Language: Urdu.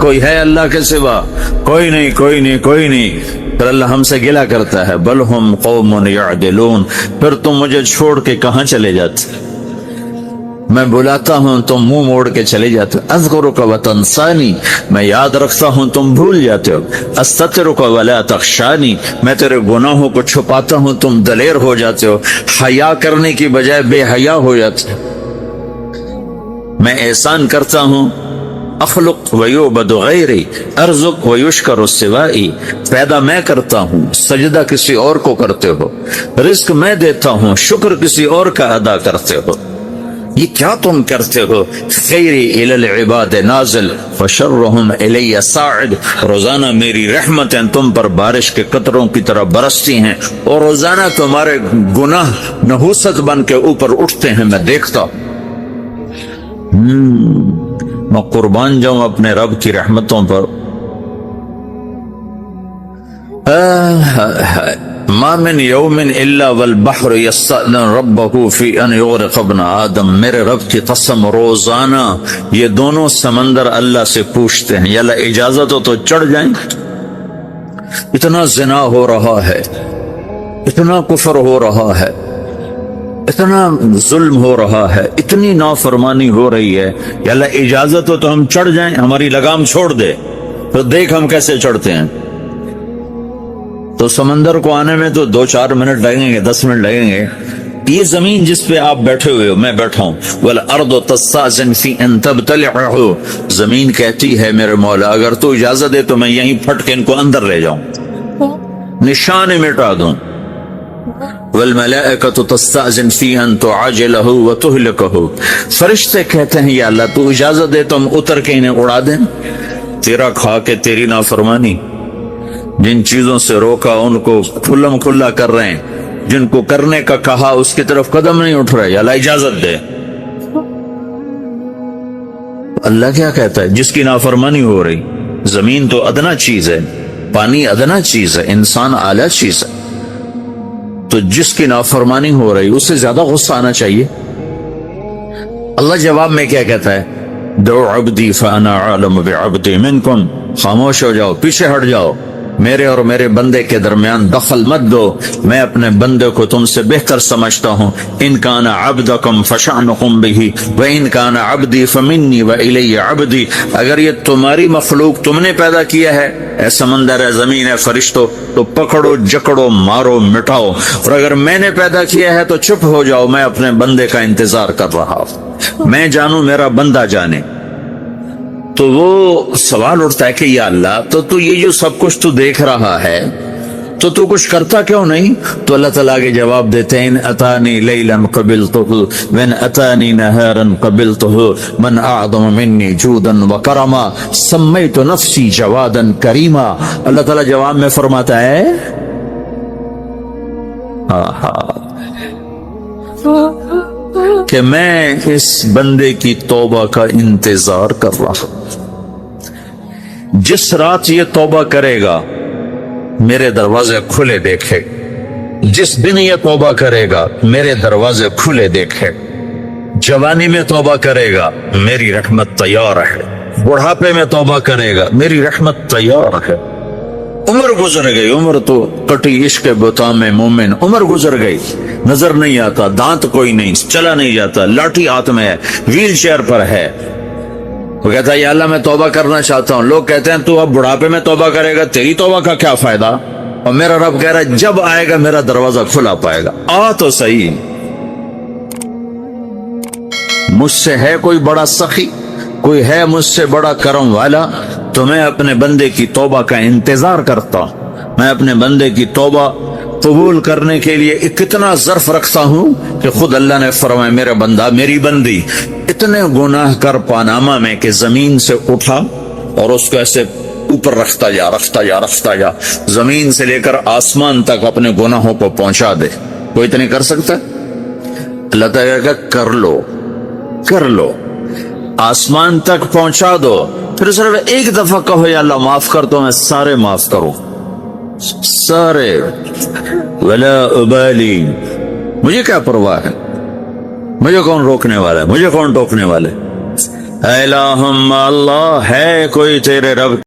کوئی ہے اللہ کے سوا؟ کوئی نہیں، کوئی نہیں، کوئی نہیں۔ پھر اللہ ہم سے گلہ کرتا ہے، بل ہم قوم یعدلون، پھر تم مجھے چھوڑ کے کہاں چلے جاتے؟ میں بلاتا ہوں تم منہ موڑ کے چلے جاتے ہو۔ اذکرک وتنسانی، میں یاد رکھتا ہوں تم بھول جاتے ہو۔ استترک ولا تخشانی، میں تیرے گناہوں کو چھپاتا ہوں تم دلیر ہو جاتے ہو، حیا کرنے کی بجائے بے حیا ہو جاتے ہو۔ میں احسان کرتا ہوں، اخلق ویعبد غیری ارزق ویشکر سوائی، پیدا میں کرتا ہوں، سجدہ کسی اور کو کرتے ہو، رزق میں دیتا ہوں، شکر کسی اور کا ادا کرتے ہو، یہ کیا تم کرتے ہو؟ خیری الی العباد نازل وشرہم الی صاعد، روزانہ میری رحمتیں تم پر بارش کے قطروں کی طرح برستی ہیں، اور روزانہ تمہارے گناہ نحوست بن کے اوپر اٹھتے ہیں، میں دیکھتا ہوں۔ میں قربان جاؤں اپنے رب کی رحمتوں پر۔ ما من یوم الا والبحر یستأذن ربہ فی ان یغرق ابن آدم، میرے رب کی قسم روزانہ یہ دونوں سمندر اللہ سے پوچھتے ہیں، یا اللہ اجازت ہو تو چڑھ جائیں۔ اتنا زنا ہو رہا ہے، اتنا کفر ہو رہا ہے، اتنا ظلم ہو رہا ہے، اتنی نافرمانی ہو رہی ہے، یا اللہ اجازت ہو تو ہم چڑھ جائیں، ہماری لگام چھوڑ دے، تو دیکھ ہم کیسے چڑھتے ہیں۔ تو سمندر کو آنے میں تو 2-4 منٹ لگیں گے، 10 منٹ لگیں گے۔ یہ زمین جس پہ آپ بیٹھے ہوئے ہو، میں بیٹھا ہوں، وَالْأَرْضُ تَسْتَأْذِنُ فِي أَن تَبْتَلِعَهُ، زمین کہتی ہے میرے مولا اگر تو اجازت دے تو میں یہیں پھٹ کے ان کو اندر لے جاؤں، نشان مٹا دوں۔ وَالْمَلَائِكَةُ تَسْتَأْذِنُ فِي أَن تُعَاجِلَهُ وَتُهْلِكَهُ، فرشتے کہتے ہیں یا اللہ تو اجازت دے تو ہم اتر کے انہیں اڑا دیں، تیرا کھا کے تیری نافرمانی، جن چیزوں سے روکا ان کو کھلم کھلا کر رہے ہیں، جن کو کرنے کا کہا اس کی طرف قدم نہیں اٹھ رہے، یا اللہ اجازت دے۔ اللہ کیا کہتا ہے؟ جس کی نافرمانی ہو رہی، زمین تو ادنا چیز ہے، پانی ادنا چیز ہے، انسان اعلیٰ چیز ہے، تو جس کی نافرمانی ہو رہی اس سے زیادہ غصہ آنا چاہیے۔ اللہ جواب میں کیا کہتا ہے؟ دعو عبدی فانا عالم بعبدی منکم، خاموش ہو جاؤ، پیچھے ہٹ جاؤ، میرے اور میرے بندے کے درمیان دخل مت دو، میں اپنے بندے کو تم سے بہتر سمجھتا ہوں۔ ان کان عبدکم فشأنکم بہ وان کان عبدی فمنی والی عبدی، اگر یہ تمہاری مخلوق تم نے پیدا کیا ہے، اے سمندر ہے، زمین ہے، فرشتوں، تو پکڑو جکڑو مارو مٹاؤ، اور اگر میں نے پیدا کیا ہے تو چپ ہو جاؤ، میں اپنے بندے کا انتظار کر رہا ہوں، میں جانوں میرا بندہ جانے۔ تو وہ سوال اٹھتا ہے کہ یا اللہ تو یہ جو سب کچھ تو دیکھ رہا ہے تو کچھ کرتا کیوں نہیں؟ تو اللہ تعالیٰ کے جواب دیتے ہیں، ان اتانی لیلا قبلتہ وان اتانی نہارا قبلتہ من اعظم منی جودا وکرما سمیت نفسی جوادا کریما۔ اللہ تعالیٰ جواب میں فرماتا ہے کہ میں اس بندے کی توبہ کا انتظار کر رہا ہوں، جس رات یہ توبہ کرے گا میرے دروازے کھلے دیکھے، جس دن یہ توبہ کرے گا میرے دروازے کھلے دیکھے، جوانی میں توبہ کرے گا میری رحمت تیار ہے، بڑھاپے میں توبہ کرے گا میری رحمت تیار ہے۔ عمر گزر گئی، عمر تو کٹی عشق بتا میں مومن، عمر گزر گئی، نظر نہیں آتا، دانت کوئی نہیں، چلا نہیں جاتا، لاٹھی ہاتھ میں ہے، ویل چیئر پر ہے، وہ کہتا ہے یا اللہ میں توبہ کرنا چاہتا ہوں۔ لوگ کہتے ہیں تو اب بڑھاپے میں توبہ کرے گا، تیری توبہ کا کیا فائدہ؟ اور میرا رب کہہ رہا ہے جب آئے گا میرا دروازہ کھلا پائے گا، آ تو صحیح۔ مجھ سے ہے کوئی بڑا سخی، کوئی ہے مجھ سے بڑا کرم والا، تو میں اپنے بندے کی توبہ کا انتظار کرتا ہوں، میں اپنے بندے کی توبہ قبول کرنے کے لیے کتنا ظرف رکھتا ہوں کہ خود اللہ نے فرمایا میرا بندہ میری بندی اتنے گناہ کر پاناما میں کہ زمین سے اٹھا اور اس کو ایسے اوپر رکھتا جا، زمین سے لے کر آسمان تک اپنے گناہوں کو پہنچا دے۔ کوئی اتنے کر سکتا ہے؟ اللہ تعالیٰ کہ کر لو، آسمان تک پہنچا دو، پھر صرف ایک دفعہ کہو یا اللہ معاف کر دو، میں سارے معاف کروں، سارے، ولا ابالی، مجھے کیا پرواہ ہے، مجھے کون روکنے والا ہے، مجھے کون ٹوکنے والے۔ اے اللہم اللہ ہے کوئی تیرے رب